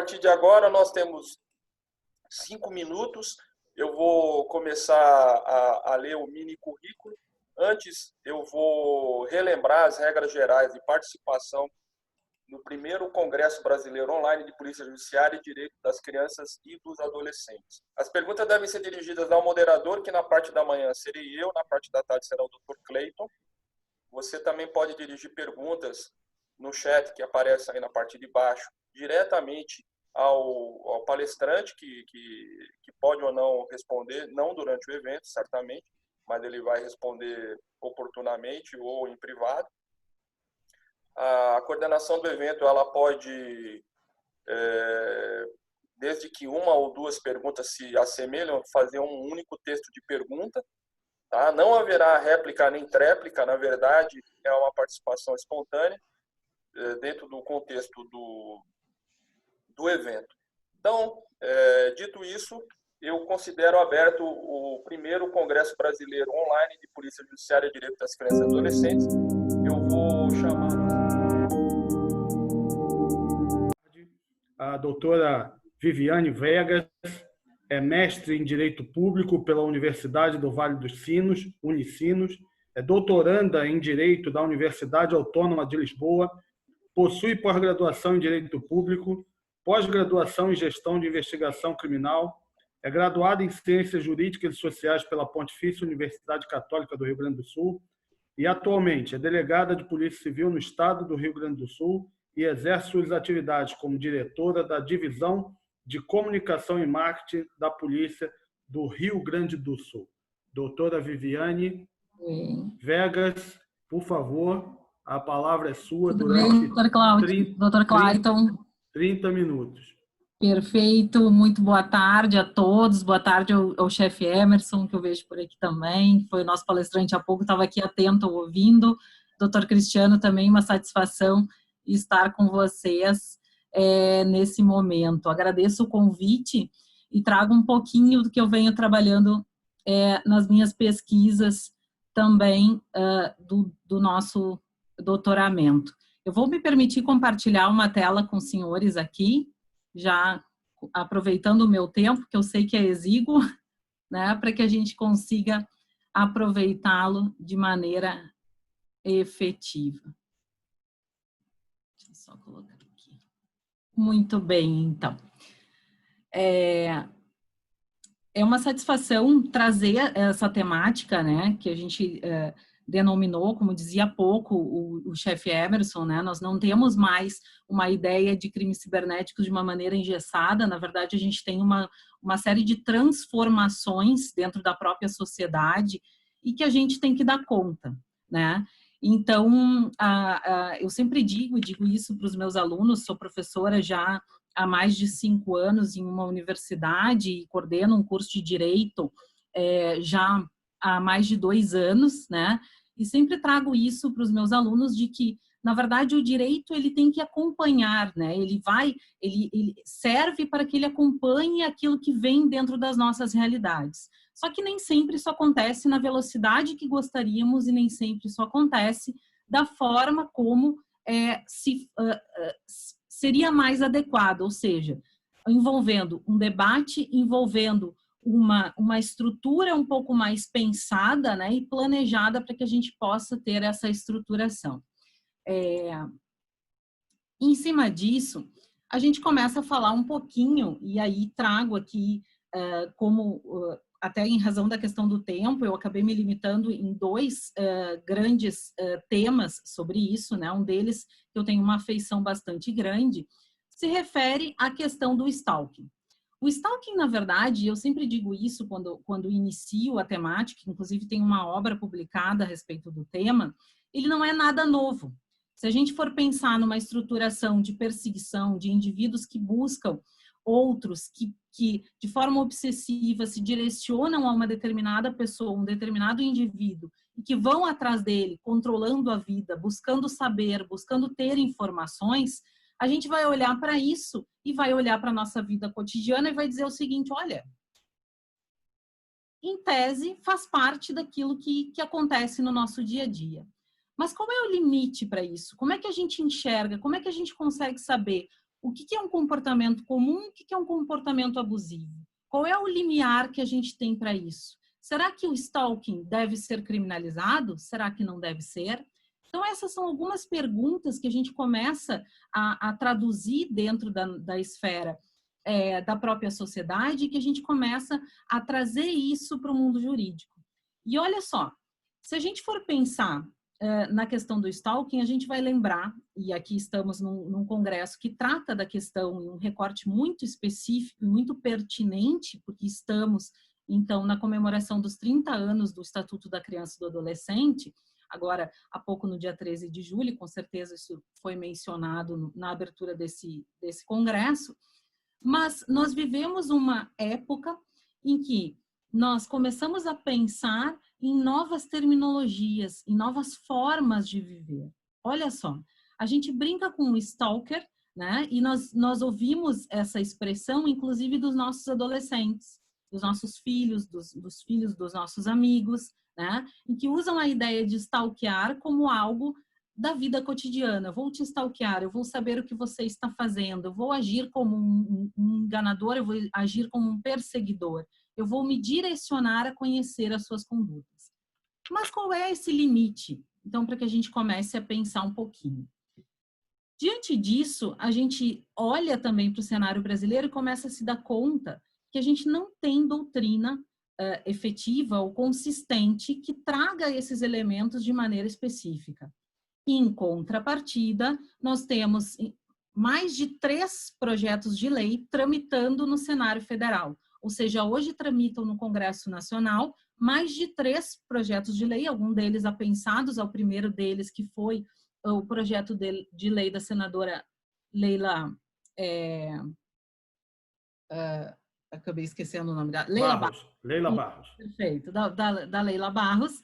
partir de agora, nós temos 5 minutos. Eu vou começar a ler o mini currículo. Antes, eu vou relembrar as regras gerais de participação no primeiro Congresso Brasileiro Online de Polícia Judiciária e Direito das Crianças e dos Adolescentes. As perguntas devem ser dirigidas ao moderador, que na parte da manhã serei eu, na parte da tarde será o Dr. Cleiton. Você também pode dirigir perguntas no chat que aparece aí na parte de baixo, diretamente ao palestrante, que pode ou não responder, não durante o evento, certamente, mas ele vai responder oportunamente ou em privado. A coordenação do evento, ela pode, desde que uma ou duas perguntas se assemelham, fazer um único texto de pergunta. Tá? Não haverá réplica nem tréplica, na verdade, é uma participação espontânea dentro do contexto do evento. Então, dito isso, eu considero aberto o primeiro Congresso Brasileiro Online de Polícia Judiciária e Direito das Crianças e Adolescentes. Eu vou chamar a doutora Viviane Vegas, é mestre em Direito Público pela Universidade do Vale dos Sinos, Unicinos, é doutoranda em Direito da Universidade Autônoma de Lisboa, possui pós-graduação em Direito Público, pós-graduação em Gestão de Investigação Criminal, é graduada em Ciências Jurídicas e Sociais pela Pontifícia Universidade Católica do Rio Grande do Sul e atualmente é delegada de Polícia Civil no Estado do Rio Grande do Sul e exerce suas atividades como diretora da Divisão de Comunicação e Marketing da Polícia do Rio Grande do Sul. Doutora Viviane Vegas, por favor, a palavra é sua. Tudo durante bem, doutor Clayton? 30 minutos. Perfeito, muito boa tarde a todos, boa tarde ao chefe Emerson, que eu vejo por aqui também, foi o nosso palestrante há pouco, estava aqui atento, ouvindo. Doutor Cristiano, também uma satisfação estar com vocês nesse momento. Agradeço o convite e trago um pouquinho do que eu venho trabalhando nas minhas pesquisas também do nosso doutoramento. Eu vou me permitir compartilhar uma tela com os senhores aqui, já aproveitando o meu tempo, que eu sei que é exíguo, né, para que a gente consiga aproveitá-lo de maneira efetiva. Deixa eu só colocar aqui. Muito bem, então. É uma satisfação trazer essa temática, né, que a gente denominou, como dizia há pouco o chefe Emerson, né, nós não temos mais uma ideia de crimes cibernéticos de uma maneira engessada, na verdade a gente tem uma série de transformações dentro da própria sociedade e que a gente tem que dar conta, né. Então, eu sempre digo isso para os meus alunos, sou professora já há mais de 5 anos em uma universidade e coordeno um curso de Direito já há mais de 2 anos, né? E sempre trago isso para os meus alunos de que, na verdade, o direito ele tem que acompanhar, né? Ele serve para que ele acompanhe aquilo que vem dentro das nossas realidades. Só que nem sempre isso acontece na velocidade que gostaríamos e nem sempre isso acontece da forma como seria mais adequado, ou seja, envolvendo um debate, envolvendo uma estrutura um pouco mais pensada, né, e planejada para que a gente possa ter essa estruturação. Em cima disso, a gente começa a falar um pouquinho, e aí trago aqui até em razão da questão do tempo, eu acabei me limitando em 2 grandes temas sobre isso, né? Um deles, que eu tenho uma afeição bastante grande, se refere à questão do stalking. O stalking, na verdade, eu sempre digo isso quando inicio a temática, inclusive tem uma obra publicada a respeito do tema, ele não é nada novo. Se a gente for pensar numa estruturação de perseguição de indivíduos que buscam outros que de forma obsessiva se direcionam a uma determinada pessoa, um determinado indivíduo, e que vão atrás dele, controlando a vida, buscando saber, buscando ter informações, a gente vai olhar para isso e vai olhar para a nossa vida cotidiana e vai dizer o seguinte, olha, em tese faz parte daquilo que acontece no nosso dia a dia. Mas qual é o limite para isso? Como é que a gente enxerga? Como é que a gente consegue saber o que é um comportamento comum, o que é um comportamento abusivo? Qual é o limiar que a gente tem para isso? Será que o stalking deve ser criminalizado? Será que não deve ser? Então, essas são algumas perguntas que a gente começa a traduzir dentro da esfera da própria sociedade, que a gente começa a trazer isso para o mundo jurídico. E olha só, se a gente for pensar na questão do stalking, a gente vai lembrar, e aqui estamos num congresso que trata da questão em um recorte muito específico e muito pertinente, porque estamos, então, na comemoração dos 30 anos do Estatuto da Criança e do Adolescente, agora, há pouco, no dia 13 de julho, com certeza isso foi mencionado na abertura desse congresso, mas nós vivemos uma época em que nós começamos a pensar em novas terminologias, em novas formas de viver. Olha só, a gente brinca com o stalker, né? E nós ouvimos essa expressão, inclusive, dos nossos adolescentes, dos nossos filhos, dos filhos dos nossos amigos, né? Em que usam a ideia de stalkear como algo da vida cotidiana. Eu vou te stalkear, eu vou saber o que você está fazendo, eu vou agir como um enganador, eu vou agir como um perseguidor, eu vou me direcionar a conhecer as suas condutas. Mas qual é esse limite? Então, para que a gente comece a pensar um pouquinho. Diante disso, a gente olha também para o cenário brasileiro e começa a se dar conta que a gente não tem doutrina efetiva ou consistente que traga esses elementos de maneira específica. Em contrapartida, nós temos mais de 3 projetos de lei tramitando no cenário federal. Ou seja, hoje tramitam no Congresso Nacional mais de 3 projetos de lei, alguns deles apensados, ao primeiro deles que foi o projeto de lei da senadora Leila... acabei esquecendo o nome da... Leila Barros. Perfeito, da Leila Barros,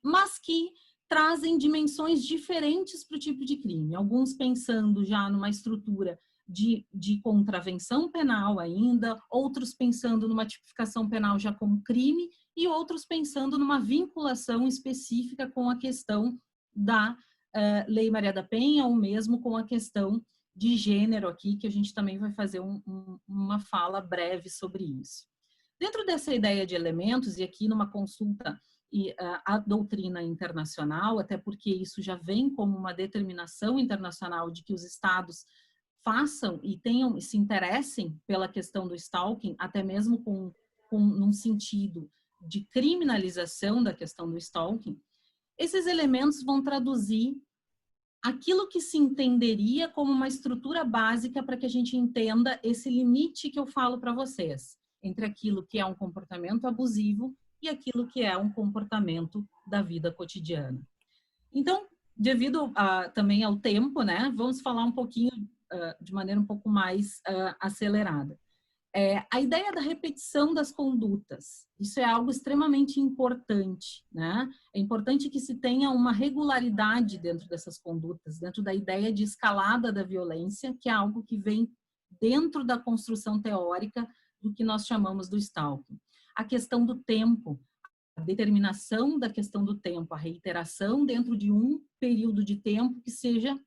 mas que trazem dimensões diferentes para o tipo de crime. Alguns pensando já numa estrutura de contravenção penal ainda, outros pensando numa tipificação penal já como crime e outros pensando numa vinculação específica com a questão da Lei Maria da Penha ou mesmo com a questão de gênero aqui, que a gente também vai fazer uma fala breve sobre isso. Dentro dessa ideia de elementos, e aqui numa consulta a doutrina internacional, até porque isso já vem como uma determinação internacional de que os estados façam e tenham e se interessem pela questão do stalking, até mesmo num sentido de criminalização da questão do stalking, esses elementos vão traduzir aquilo que se entenderia como uma estrutura básica para que a gente entenda esse limite que eu falo para vocês, entre aquilo que é um comportamento abusivo e aquilo que é um comportamento da vida cotidiana. Então, devido também ao tempo, né, vamos falar um pouquinho de maneira um pouco mais acelerada. A ideia da repetição das condutas, isso é algo extremamente importante, né? É importante que se tenha uma regularidade dentro dessas condutas, dentro da ideia de escalada da violência, que é algo que vem dentro da construção teórica do que nós chamamos do stalking. A questão do tempo, a determinação da questão do tempo, a reiteração dentro de um período de tempo que seja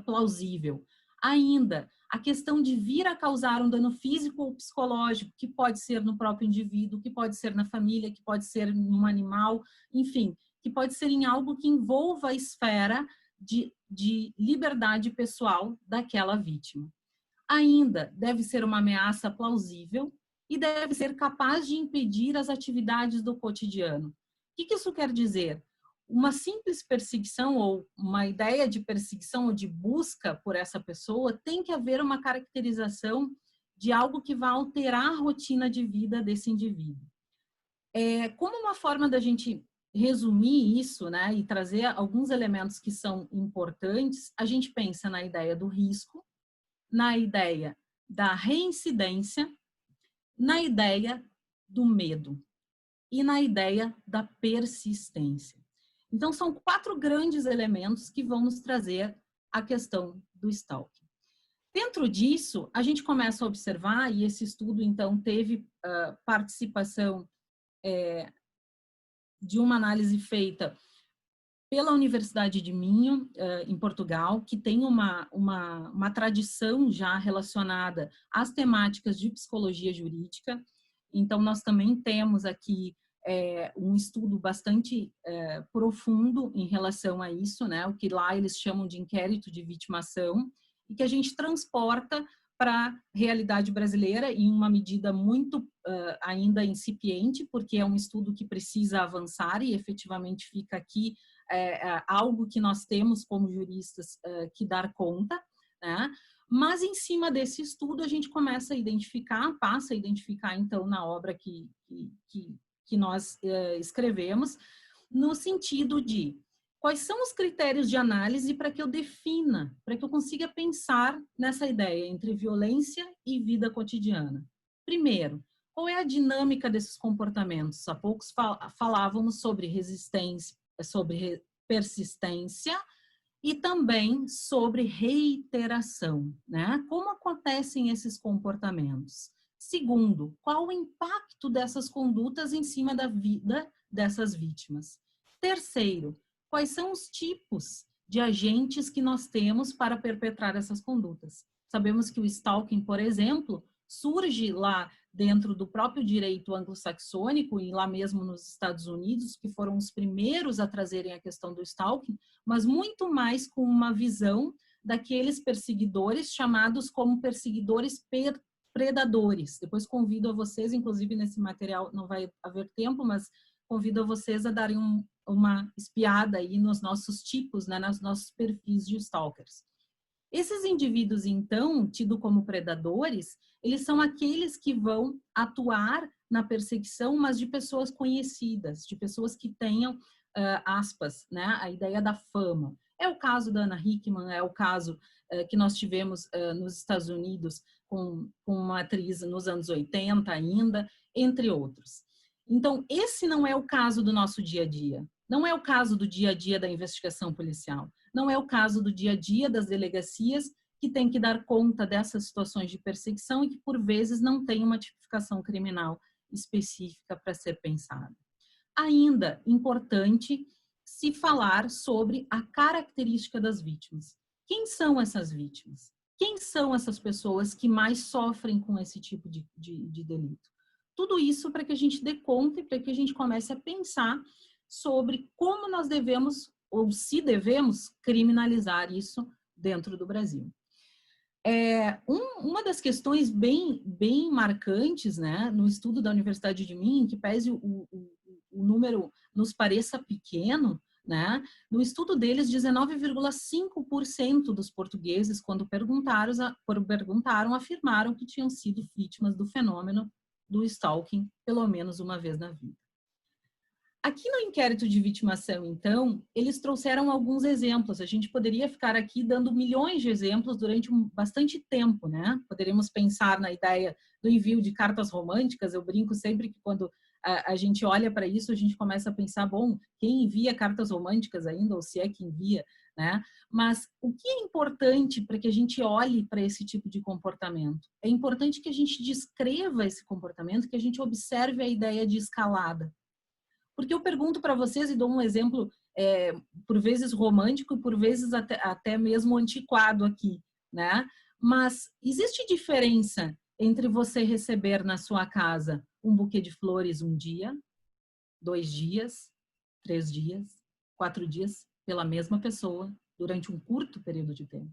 plausível. Ainda, a questão de vir a causar um dano físico ou psicológico, que pode ser no próprio indivíduo, que pode ser na família, que pode ser num animal, enfim, que pode ser em algo que envolva a esfera de liberdade pessoal daquela vítima. Ainda, deve ser uma ameaça plausível e deve ser capaz de impedir as atividades do cotidiano. O que isso quer dizer? Uma simples perseguição ou uma ideia de perseguição ou de busca por essa pessoa tem que haver uma caracterização de algo que vai alterar a rotina de vida desse indivíduo. Como uma forma da gente resumir isso, né, e trazer alguns elementos que são importantes, a gente pensa na ideia do risco, na ideia da reincidência, na ideia do medo e na ideia da persistência. Então, são 4 grandes elementos que vão nos trazer a questão do stalking. Dentro disso, a gente começa a observar, e esse estudo, então, teve participação de uma análise feita pela Universidade de Minho, em Portugal, que tem uma tradição já relacionada às temáticas de psicologia jurídica. Então, nós também temos aqui um estudo bastante profundo em relação a isso, né? O que lá eles chamam de inquérito de vitimação, e que a gente transporta para a realidade brasileira em uma medida muito ainda incipiente, porque é um estudo que precisa avançar e efetivamente fica aqui algo que nós temos como juristas que dar conta, né? Mas em cima desse estudo a gente começa a identificar, passa a identificar então na obra que nós escrevemos, no sentido de quais são os critérios de análise para que eu defina, para que eu consiga pensar nessa ideia entre violência e vida cotidiana. Primeiro, qual é a dinâmica desses comportamentos? Há poucos falávamos sobre resistência, sobre persistência e também sobre reiteração, né? Como acontecem esses comportamentos? Segundo, qual o impacto dessas condutas em cima da vida dessas vítimas? Terceiro, quais são os tipos de agentes que nós temos para perpetrar essas condutas? Sabemos que o stalking, por exemplo, surge lá dentro do próprio direito anglo-saxônico e lá mesmo nos Estados Unidos, que foram os primeiros a trazerem a questão do stalking, mas muito mais com uma visão daqueles perseguidores chamados como perseguidores predadores. Depois convido a vocês, inclusive nesse material não vai haver tempo, mas convido a vocês a darem uma espiada aí nos nossos tipos, né, nos nossos perfis de stalkers. Esses indivíduos, então, tidos como predadores, eles são aqueles que vão atuar na perseguição, mas de pessoas conhecidas, de pessoas que tenham, aspas, né, a ideia da fama. É o caso da Ana Hickman, é o caso que nós tivemos nos Estados Unidos com uma atriz nos anos 80 ainda, entre outros. Então, esse não é o caso do nosso dia a dia. Não é o caso do dia a dia da investigação policial. Não é o caso do dia a dia das delegacias que tem que dar conta dessas situações de perseguição e que, por vezes, não tem uma tipificação criminal específica para ser pensada. Ainda importante se falar sobre a característica das vítimas. Quem são essas vítimas? Quem são essas pessoas que mais sofrem com esse tipo de delito? Tudo isso para que a gente dê conta e para que a gente comece a pensar sobre como nós devemos, ou se devemos, criminalizar isso dentro do Brasil. Uma das questões bem marcantes, né, no estudo da Universidade de Minho, que pese o número nos pareça pequeno, né, no estudo deles, 19,5% dos portugueses, quando perguntaram, afirmaram que tinham sido vítimas do fenômeno do stalking pelo menos uma vez na vida. Aqui no inquérito de vitimação, então, eles trouxeram alguns exemplos. A gente poderia ficar aqui dando milhões de exemplos durante bastante tempo, né? Poderíamos pensar na ideia do envio de cartas românticas. Eu brinco sempre que quando a gente olha para isso, a gente começa a pensar, bom, quem envia cartas românticas ainda, ou se é que envia, né? Mas o que é importante para que a gente olhe para esse tipo de comportamento? É importante que a gente descreva esse comportamento, que a gente observe a ideia de escalada. Porque eu pergunto para vocês e dou um exemplo, por vezes romântico e por vezes até mesmo antiquado aqui, né? Mas existe diferença entre você receber na sua casa um buquê de flores um dia, 2 dias, 3 dias, 4 dias, pela mesma pessoa, durante um curto período de tempo.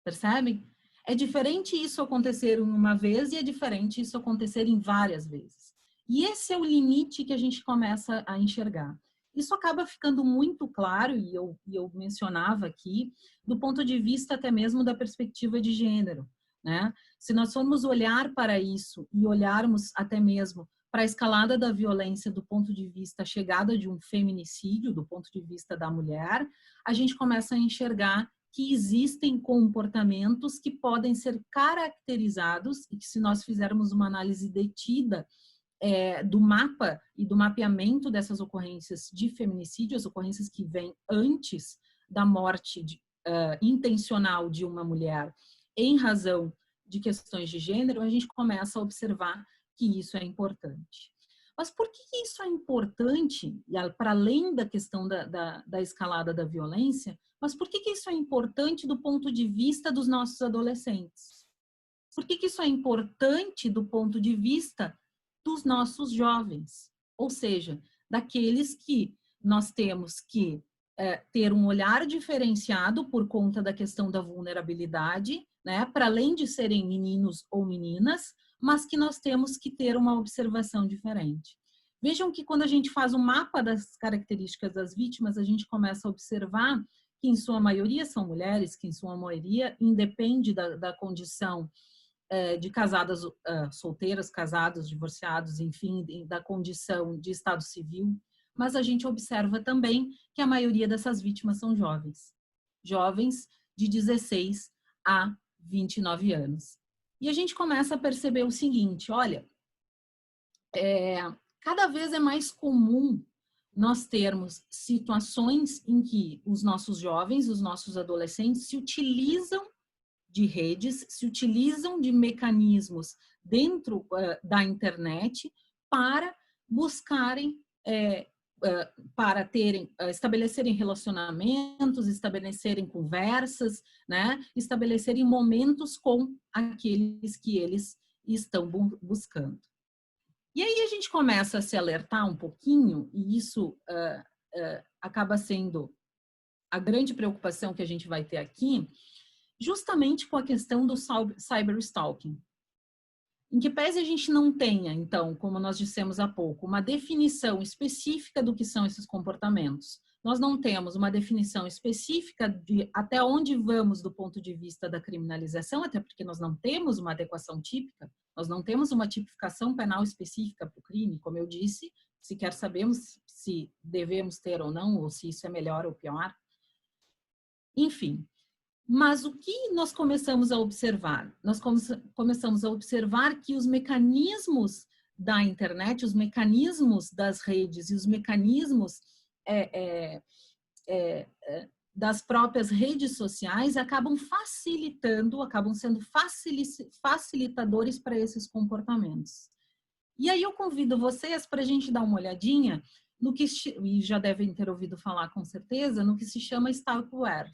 Percebem? É diferente isso acontecer uma vez e é diferente isso acontecer em várias vezes. E esse é o limite que a gente começa a enxergar. Isso acaba ficando muito claro, e eu mencionava aqui, do ponto de vista até mesmo da perspectiva de gênero, né? Se nós formos olhar para isso e olharmos até mesmo para a escalada da violência do ponto de vista chegada de um feminicídio, do ponto de vista da mulher, a gente começa a enxergar que existem comportamentos que podem ser caracterizados e que, se nós fizermos uma análise detida do mapa e do mapeamento dessas ocorrências de feminicídio, as ocorrências que vêm antes da morte intencional de uma mulher em razão de questões de gênero, a gente começa a observar que isso é importante. Mas por que isso é importante, para além da questão da escalada da violência, mas por que isso é importante do ponto de vista dos nossos adolescentes? Por que isso é importante do ponto de vista dos nossos jovens? Ou seja, daqueles que nós temos que ter um olhar diferenciado por conta da questão da vulnerabilidade, né? Para além de serem meninos ou meninas, mas que nós temos que ter uma observação diferente. Vejam que quando a gente faz um mapa das características das vítimas, a gente começa a observar que em sua maioria são mulheres, que em sua maioria independe da condição de casadas, solteiras, casados, divorciados, enfim, da condição de estado civil, mas a gente observa também que a maioria dessas vítimas são jovens. Jovens de 16 a 29 anos. E a gente começa a perceber o seguinte, olha, cada vez é mais comum nós termos situações em que os nossos jovens, os nossos adolescentes se utilizam de redes, se utilizam de mecanismos dentro da internet para buscarem, para estabelecerem relacionamentos, estabelecerem conversas, né? Estabelecerem momentos com aqueles que eles estão buscando. E aí a gente começa a se alertar um pouquinho, e isso acaba sendo a grande preocupação que a gente vai ter aqui, justamente com a questão do cyberstalking. Em que pese a gente não tenha, então, como nós dissemos há pouco, uma definição específica do que são esses comportamentos, nós não temos uma definição específica de até onde vamos do ponto de vista da criminalização, até porque nós não temos uma adequação típica, nós não temos uma tipificação penal específica para o crime, como eu disse, sequer sabemos se devemos ter ou não, ou se isso é melhor ou pior. Enfim. Mas o que nós começamos a observar? Nós começamos a observar que os mecanismos da internet, os mecanismos das redes e os mecanismos das próprias redes sociais acabam facilitando, acabam sendo facilitadores para esses comportamentos. E aí eu convido vocês para a gente dar uma olhadinha no que, e já devem ter ouvido falar com certeza, no que se chama stalkerware.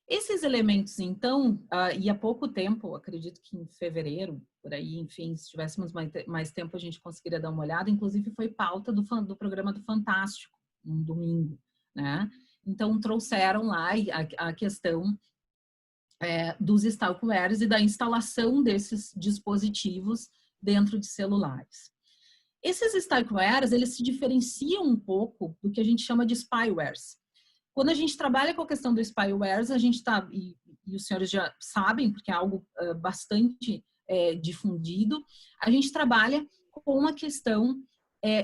Esses elementos, então, e há pouco tempo, acredito que em fevereiro, por aí, enfim, se tivéssemos mais tempo, a gente conseguiria dar uma olhada, inclusive foi pauta do programa do Fantástico, um domingo, né? Então, trouxeram lá a questão dos stalkerwares e da instalação desses dispositivos dentro de celulares. Esses stalkerwares, eles se diferenciam um pouco do que a gente chama de spywares. Quando a gente trabalha com a questão do spywares, a gente está, e os senhores já sabem, porque é algo bastante difundido, a gente trabalha com a questão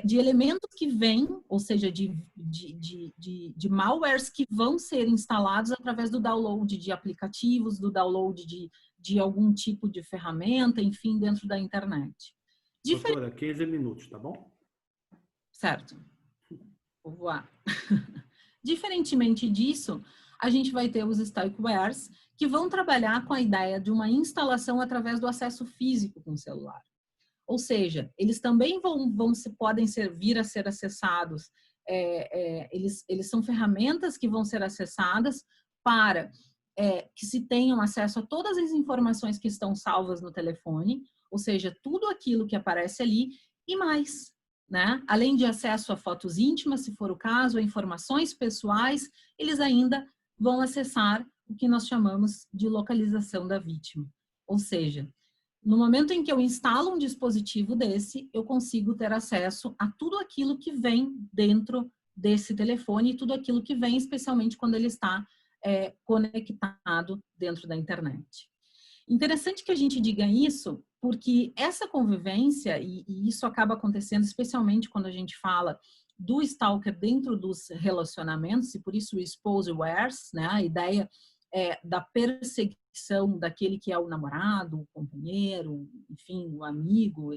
de elementos que vêm, ou seja, de malwares que vão ser instalados através do download de aplicativos, do download de algum tipo de ferramenta, enfim, dentro da internet. Doutora, 15 minutos, tá bom? Certo. Vou voar. Diferentemente disso, a gente vai ter os stalkerwares que vão trabalhar com a ideia de uma instalação através do acesso físico com o celular. Ou seja, eles também podem vir a ser acessados, eles são ferramentas que vão ser acessadas para que se tenham acesso a todas as informações que estão salvas no telefone, ou seja, tudo aquilo que aparece ali e mais. Né? Além de acesso a fotos íntimas, se for o caso, a informações pessoais, eles ainda vão acessar o que nós chamamos de localização da vítima. Ou seja, no momento em que eu instalo um dispositivo desse, eu consigo ter acesso a tudo aquilo que vem dentro desse telefone e tudo aquilo que vem, especialmente quando ele está conectado dentro da internet. Interessante que a gente diga isso, porque essa convivência, e isso acaba acontecendo especialmente quando a gente fala do stalker dentro dos relacionamentos, e por isso o exposewares, né, a ideia da perseguição daquele que é o namorado, o companheiro, enfim, o amigo,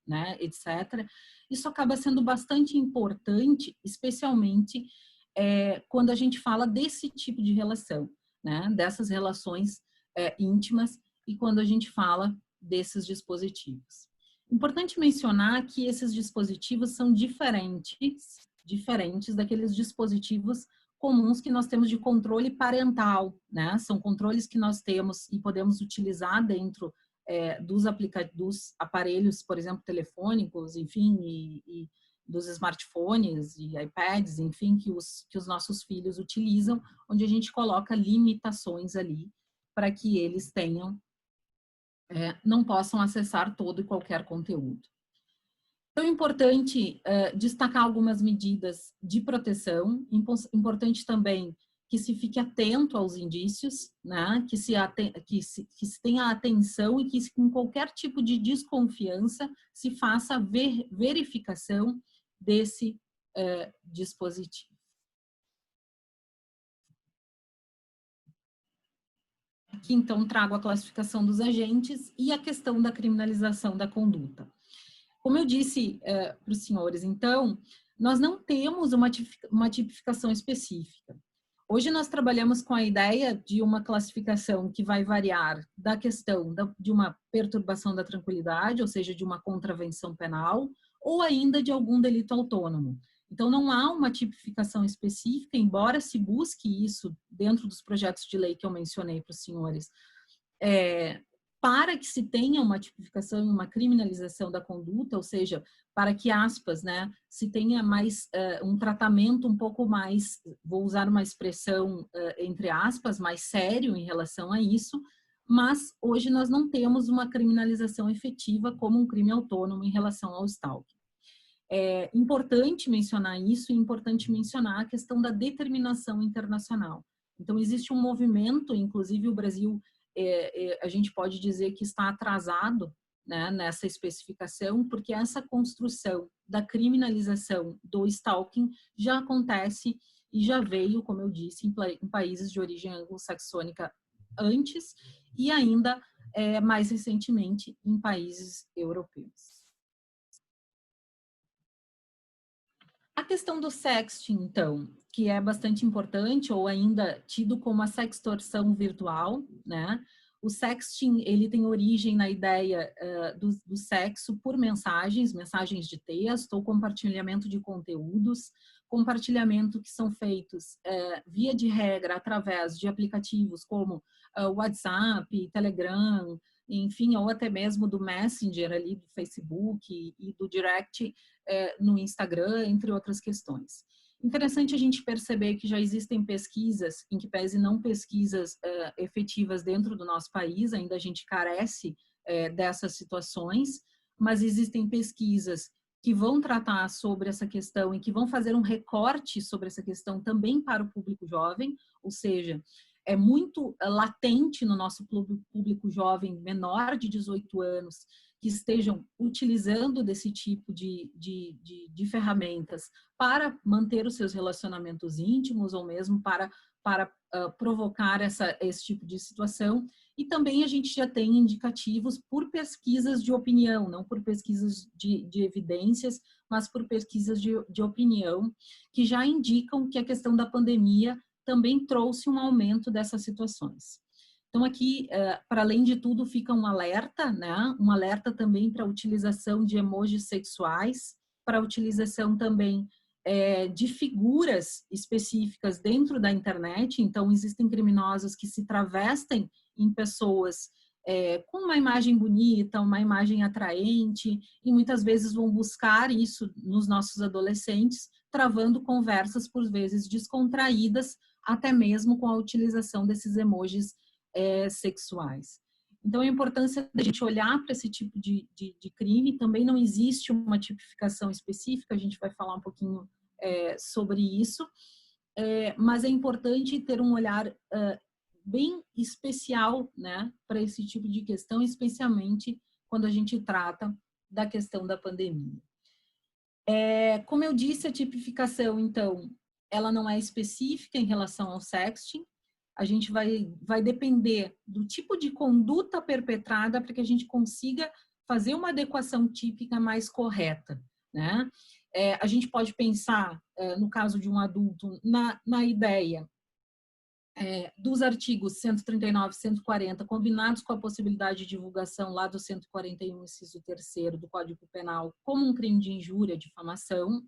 né, etc. Isso acaba sendo bastante importante, especialmente quando a gente fala desse tipo de relação, né, dessas relações íntimas, e quando a gente fala desses dispositivos. Importante mencionar que esses dispositivos são diferentes daqueles dispositivos comuns que nós temos de controle parental, né? São controles que nós temos e podemos utilizar dentro dos aparelhos, por exemplo, telefônicos, enfim, e dos smartphones e iPads, enfim, que os nossos filhos utilizam, onde a gente coloca limitações ali para que eles não possam acessar todo e qualquer conteúdo. Então, é importante destacar algumas medidas de proteção. Importante também que se fique atento aos indícios, né? que se tenha atenção e que com qualquer tipo de desconfiança se faça a verificação desse dispositivo. Aqui, então, trago a classificação dos agentes e a questão da criminalização da conduta. Como eu disse para os senhores, então, nós não temos uma tipificação específica. Hoje nós trabalhamos com a ideia de uma classificação que vai variar da questão de uma perturbação da tranquilidade, ou seja, de uma contravenção penal, ou ainda de algum delito autônomo. Então, não há uma tipificação específica, embora se busque isso dentro dos projetos de lei que eu mencionei para os senhores, para que se tenha uma tipificação e uma criminalização da conduta, ou seja, para que, aspas, né, se tenha mais um tratamento um pouco mais, vou usar uma expressão entre aspas, mais sério em relação a isso, mas hoje nós não temos uma criminalização efetiva como um crime autônomo em relação ao stalking. É importante mencionar isso e importante mencionar a questão da determinação internacional. Então, existe um movimento, inclusive o Brasil, a gente pode dizer que está atrasado, né, nessa especificação, porque essa construção da criminalização do stalking já acontece e já veio, como eu disse, em países de origem anglo-saxônica antes e ainda mais recentemente em países europeus. A questão do sexting, então, que é bastante importante ou ainda tido como a sextorção virtual, né? O sexting, ele tem origem na ideia do sexo por mensagens de texto ou compartilhamento de conteúdos, compartilhamento que são feitos via de regra através de aplicativos como WhatsApp, Telegram, enfim, ou até mesmo do Messenger ali do Facebook e do Direct no Instagram, entre outras questões. Interessante a gente perceber que já existem pesquisas, em que pese não pesquisas efetivas dentro do nosso país, ainda a gente carece dessas situações, mas existem pesquisas que vão tratar sobre essa questão e que vão fazer um recorte sobre essa questão também para o público jovem, ou seja, é muito latente no nosso público jovem menor de 18 anos que estejam utilizando desse tipo de ferramentas para manter os seus relacionamentos íntimos ou mesmo para provocar esse tipo de situação. E também a gente já tem indicativos por pesquisas de opinião, não por pesquisas de evidências, mas por pesquisas de opinião, que já indicam que a questão da pandemia também trouxe um aumento dessas situações. Então, aqui, para além de tudo, fica um alerta, né? Um alerta também para a utilização de emojis sexuais, para a utilização também de figuras específicas dentro da internet. Então, existem criminosos que se travestem em pessoas com uma imagem bonita, uma imagem atraente, e muitas vezes vão buscar isso nos nossos adolescentes, travando conversas, por vezes, descontraídas, até mesmo com a utilização desses emojis sexuais. Então, a importância da gente olhar para esse tipo de crime, também não existe uma tipificação específica, a gente vai falar um pouquinho sobre isso, mas é importante ter um olhar bem especial, né, para esse tipo de questão, especialmente quando a gente trata da questão da pandemia. Como eu disse, a tipificação, então, ela não é específica em relação ao sexting. A gente vai depender do tipo de conduta perpetrada para que a gente consiga fazer uma adequação típica mais correta, né? A gente pode pensar, no caso de um adulto, na ideia dos artigos 139 e 140, combinados com a possibilidade de divulgação lá do 141, inciso 3º do Código Penal, como um crime de injúria, difamação.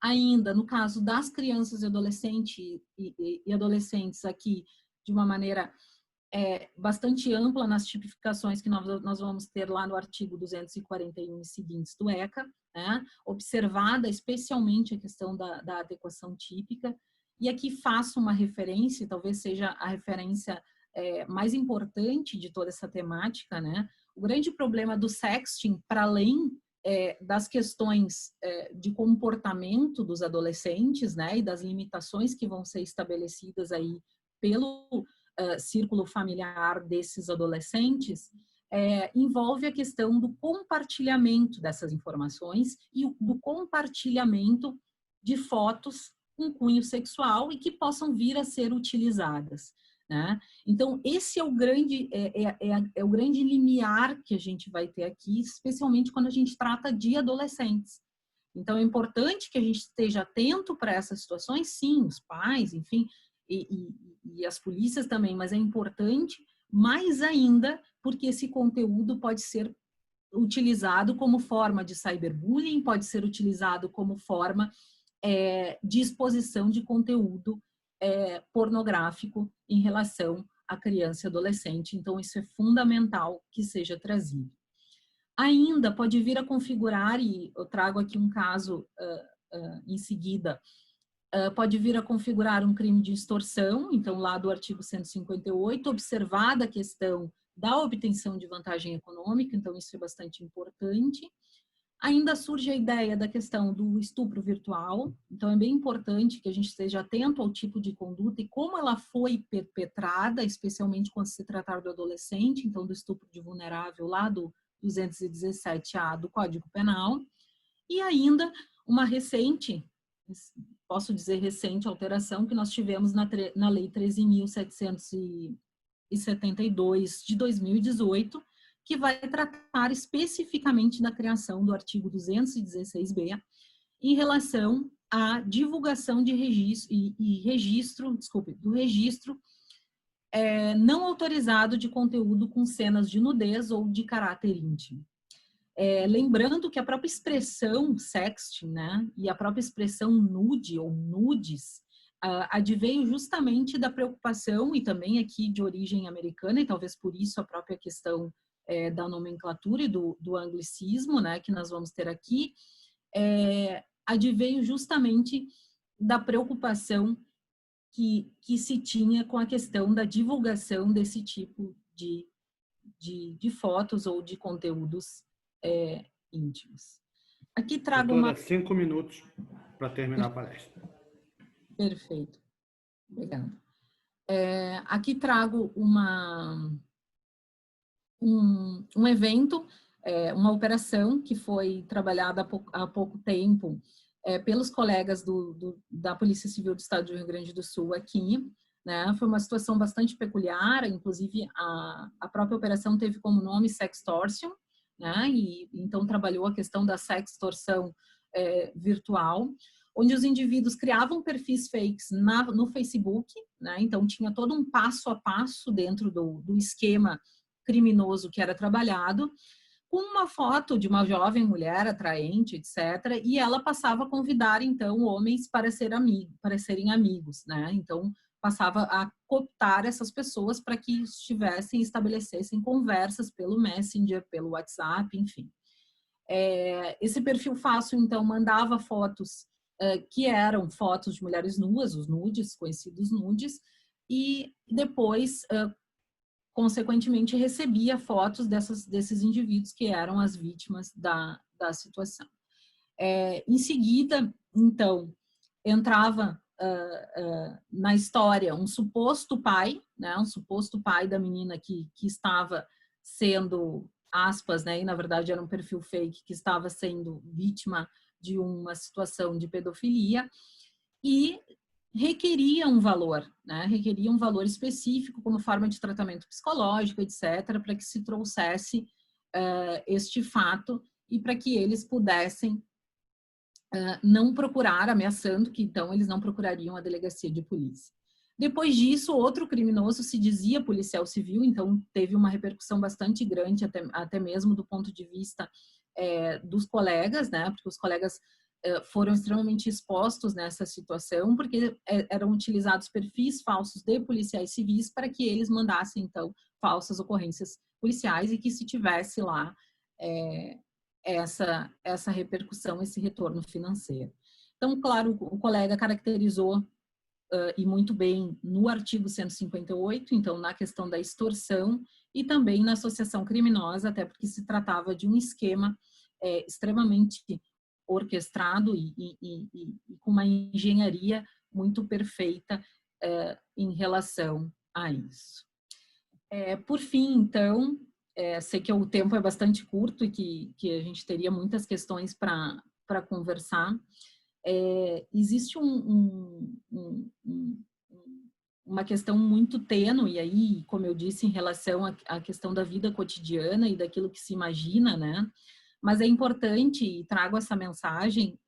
Ainda, no caso das crianças e adolescentes aqui, de uma maneira bastante ampla nas tipificações que nós vamos ter lá no artigo 241 e seguintes do ECA, né? Observada especialmente a questão da adequação típica. E aqui faço uma referência, talvez seja a referência mais importante de toda essa temática, né? O grande problema do sexting, para além das questões de comportamento dos adolescentes, né, e das limitações que vão ser estabelecidas aí pelo círculo familiar desses adolescentes, envolve a questão do compartilhamento dessas informações e do compartilhamento de fotos com cunho sexual e que possam vir a ser utilizadas, né? Então, esse é o grande limiar que a gente vai ter aqui, especialmente quando a gente trata de adolescentes. Então, é importante que a gente esteja atento para essas situações, sim, os pais, enfim, e as polícias também, mas é importante mais ainda porque esse conteúdo pode ser utilizado como forma de cyberbullying, pode ser utilizado como forma de exposição de conteúdo pornográfico em relação à criança e adolescente. Então, isso é fundamental que seja trazido. Ainda pode vir a configurar, e eu trago aqui um caso em seguida, pode vir a configurar um crime de extorsão, então lá do artigo 158, observada a questão da obtenção de vantagem econômica, então isso é bastante importante. Ainda surge a ideia da questão do estupro virtual, então é bem importante que a gente esteja atento ao tipo de conduta e como ela foi perpetrada, especialmente quando se tratar do adolescente, então do estupro de vulnerável lá do 217A do Código Penal, e ainda uma recente, posso dizer recente, alteração que nós tivemos na Lei 13.772 de 2018, que vai tratar especificamente da criação do artigo 216b em relação à divulgação de registro, do registro não autorizado de conteúdo com cenas de nudez ou de caráter íntimo. Lembrando que a própria expressão sexting, né, e a própria expressão nude ou nudes adveio justamente da preocupação, e também aqui de origem americana, e talvez por isso a própria questão da nomenclatura e do anglicismo, né, que nós vamos ter aqui, adveio justamente da preocupação que se tinha com a questão da divulgação desse tipo de fotos ou de conteúdos íntimos. Aqui trago Doutora, 5 minutos para terminar a palestra. Perfeito. Obrigada. Aqui trago um evento, uma operação que foi trabalhada há pouco tempo pelos colegas da Polícia Civil do Estado do Rio Grande do Sul aqui, né? Foi uma situação bastante peculiar, inclusive a própria operação teve como nome Sextortion, né? E então trabalhou a questão da sextorção virtual, onde os indivíduos criavam perfis fakes no Facebook, né? Então tinha todo um passo a passo dentro do esquema criminoso que era trabalhado, com uma foto de uma jovem mulher atraente, etc. E ela passava a convidar, então, homens para serem amigos, né? Então, passava a cooptar essas pessoas para que estabelecessem conversas pelo Messenger, pelo WhatsApp, enfim. Esse perfil fácil, então, mandava fotos que eram fotos de mulheres nuas, os nudes, conhecidos nudes, e depois consequentemente, recebia fotos desses indivíduos que eram as vítimas da situação. Em seguida, então, entrava na história um suposto pai, né, um suposto pai da menina que estava sendo, aspas, né, e na verdade era um perfil fake, que estava sendo vítima de uma situação de pedofilia, e requeria um valor, né? Requeria um valor específico como forma de tratamento psicológico, etc., para que se trouxesse este fato e para que eles pudessem não procurar, ameaçando que então eles não procurariam a delegacia de polícia. Depois disso, outro criminoso se dizia policial civil, então teve uma repercussão bastante grande, até mesmo do ponto de vista dos colegas, né? Porque os colegas foram extremamente expostos nessa situação, porque eram utilizados perfis falsos de policiais civis para que eles mandassem, então, falsas ocorrências policiais e que se tivesse lá essa repercussão, esse retorno financeiro. Então, claro, o colega caracterizou e muito bem no artigo 158, então na questão da extorsão e também na associação criminosa, até porque se tratava de um esquema extremamente orquestrado e com uma engenharia muito perfeita em relação a isso. Por fim, então, sei que o tempo é bastante curto e que a gente teria muitas questões para conversar. Existe uma questão muito tênue aí, como eu disse, em relação à questão da vida cotidiana e daquilo que se imagina, né? Mas é importante, e trago essa mensagem,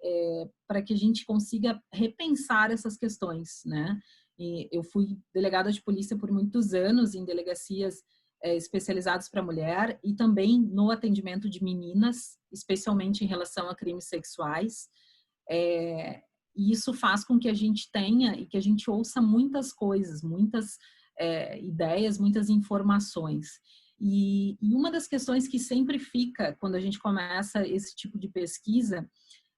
para que a gente consiga repensar essas questões, né? E eu fui delegada de polícia por muitos anos em delegacias especializadas para mulher e também no atendimento de meninas, especialmente em relação a crimes sexuais. E isso faz com que a gente tenha e que a gente ouça muitas coisas, muitas ideias, muitas informações. E uma das questões que sempre fica quando a gente começa esse tipo de pesquisa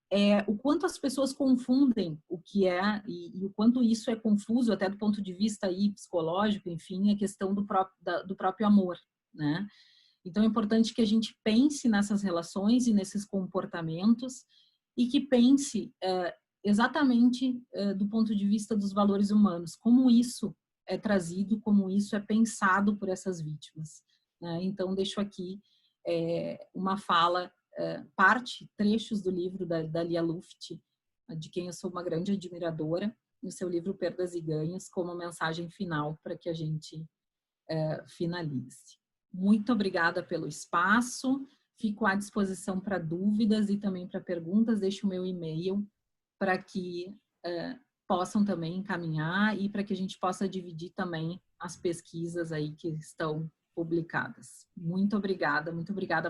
é o quanto as pessoas confundem o que é e o quanto isso é confuso, até do ponto de vista aí psicológico, enfim, a questão do próprio amor, né? Então é importante que a gente pense nessas relações e nesses comportamentos e que pense exatamente do ponto de vista dos valores humanos, como isso é trazido, como isso é pensado por essas vítimas, né? Então, deixo aqui uma fala, trechos do livro da Lia Luft, de quem eu sou uma grande admiradora, no seu livro Perdas e Ganhos, como mensagem final para que a gente finalize. Muito obrigada pelo espaço. Fico à disposição para dúvidas e também para perguntas. Deixo o meu e-mail para que possam também encaminhar e para que a gente possa dividir também as pesquisas aí que estão publicadas. Muito obrigada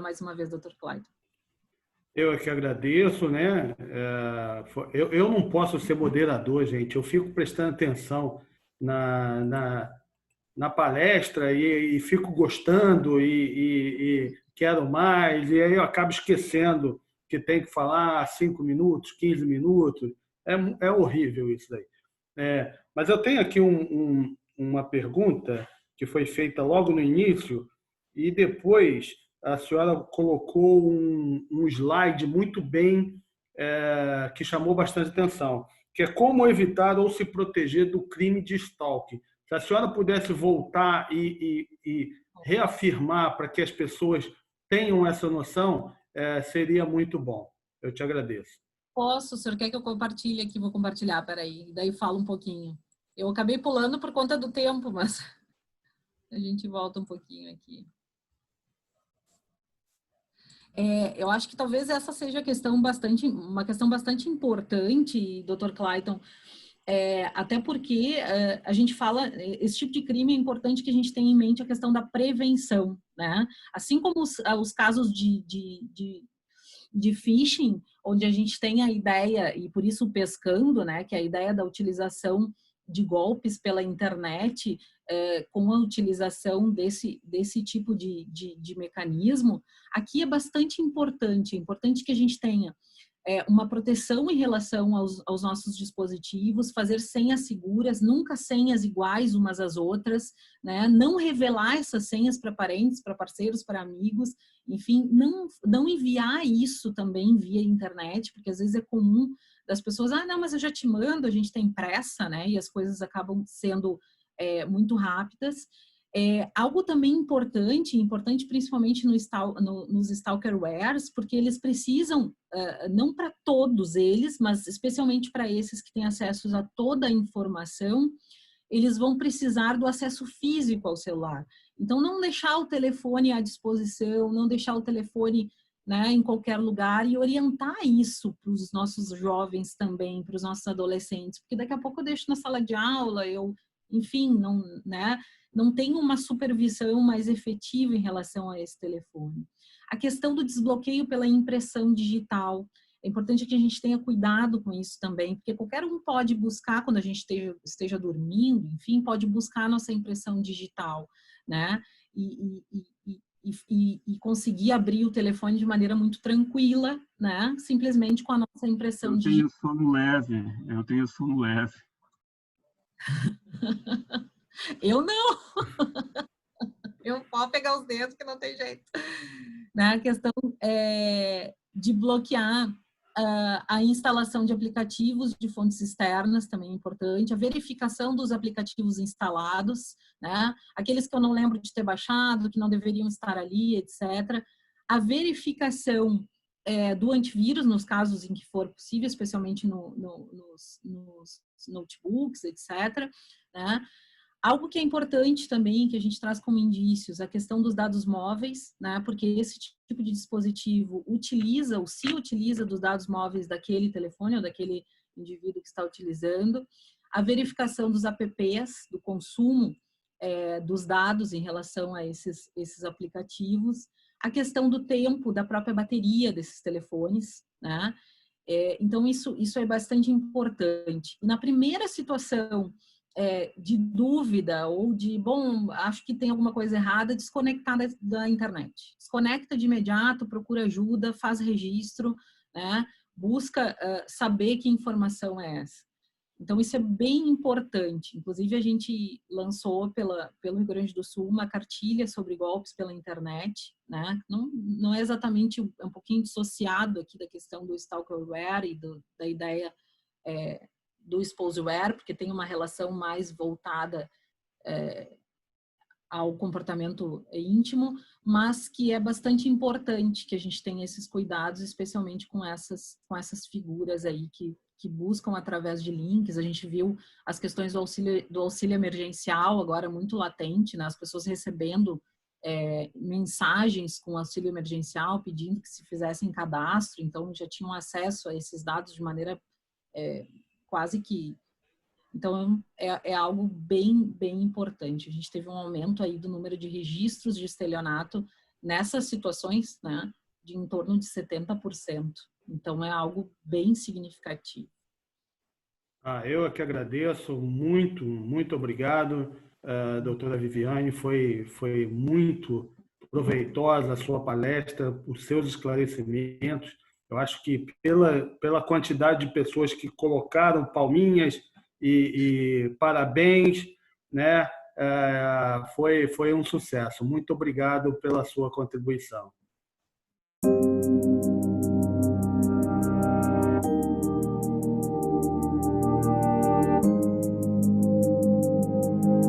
mais uma vez, Dr. Clayton. Eu é que agradeço, né? Eu não posso ser moderador, gente. Eu fico prestando atenção na palestra e fico gostando e quero mais, e aí eu acabo esquecendo que tem que falar 5 minutos, 15 minutos. É horrível isso daí. Mas eu tenho aqui uma pergunta que foi feita logo no início e depois a senhora colocou um slide muito bem, que chamou bastante atenção, que é como evitar ou se proteger do crime de stalking. Se a senhora pudesse voltar e reafirmar para que as pessoas tenham essa noção, seria muito bom. Eu te agradeço. Posso? O senhor quer que eu compartilhe aqui? Vou compartilhar, peraí. Daí falo um pouquinho. Eu acabei pulando por conta do tempo, mas a gente volta um pouquinho aqui. Eu acho que talvez essa seja uma questão bastante importante, Dr. Clayton, até porque a gente fala, esse tipo de crime é importante que a gente tenha em mente a questão da prevenção, né? Assim como os casos de phishing, onde a gente tem a ideia, e por isso o pescando, né, que é a ideia da utilização de golpes pela internet, com a utilização desse tipo de mecanismo, aqui é bastante importante. É importante que a gente tenha uma proteção em relação aos nossos dispositivos, fazer senhas seguras, nunca senhas iguais umas às outras, né? Não revelar essas senhas para parentes, para parceiros, para amigos, enfim, não enviar isso também via internet, porque às vezes é comum das pessoas, não, mas eu já te mando, a gente tem pressa, né? E as coisas acabam sendo muito rápidas. Algo também importante principalmente nos stalkerwares, porque eles precisam, não para todos eles, mas especialmente para esses que têm acesso a toda a informação, eles vão precisar do acesso físico ao celular. Então, não deixar o telefone à disposição, não deixar o telefone, né, em qualquer lugar, e orientar isso para os nossos jovens também, para os nossos adolescentes, porque daqui a pouco eu deixo na sala de aula, eu enfim, não, né, não tem uma supervisão mais efetiva em relação a esse telefone. A questão do desbloqueio pela impressão digital. É importante que a gente tenha cuidado com isso também, porque qualquer um pode buscar, quando a gente esteja dormindo, enfim, pode buscar a nossa impressão digital, né? E conseguir abrir o telefone de maneira muito tranquila, né? Simplesmente com a nossa impressão digital. Eu tenho sono leve. Eu não! Eu posso pegar os dedos que não tem jeito. Né? A questão de bloquear a instalação de aplicativos de fontes externas também é importante, a verificação dos aplicativos instalados, né? Aqueles que eu não lembro de ter baixado, que não deveriam estar ali, etc. A verificação do antivírus, nos casos em que for possível, especialmente nos notebooks, etc. Né? Algo que é importante também, que a gente traz como indícios, a questão dos dados móveis, né? Porque esse tipo de dispositivo utiliza, ou se utiliza dos dados móveis daquele telefone ou daquele indivíduo que está utilizando. A verificação dos apps, do consumo dos dados em relação a esses aplicativos. A questão do tempo da própria bateria desses telefones, né? Então, isso é bastante importante. E na primeira situação de dúvida ou de, bom, acho que tem alguma coisa errada, desconectar da internet. Desconecta de imediato, procura ajuda, faz registro, né? Busca saber que informação é essa. Então, isso é bem importante. Inclusive, a gente lançou pelo Rio Grande do Sul uma cartilha sobre golpes pela internet, né? Não é exatamente, é um pouquinho dissociado aqui da questão do stalkerware e da ideia do exposeware, porque tem uma relação mais voltada ao comportamento íntimo, mas que é bastante importante que a gente tenha esses cuidados, especialmente com essas figuras aí que buscam através de links. A gente viu as questões do auxílio emergencial agora muito latente, né? As pessoas recebendo mensagens com auxílio emergencial pedindo que se fizessem cadastro, então já tinham acesso a esses dados de maneira quase que... Então, é algo bem, bem importante. A gente teve um aumento aí do número de registros de estelionato nessas situações, né, de em torno de 70%. Então, é algo bem significativo. Eu é que agradeço. Muito, muito obrigado, doutora Viviane. Foi muito proveitosa a sua palestra, os seus esclarecimentos. Eu acho que pela quantidade de pessoas que colocaram palminhas e parabéns, né? Foi um sucesso. Muito obrigado pela sua contribuição.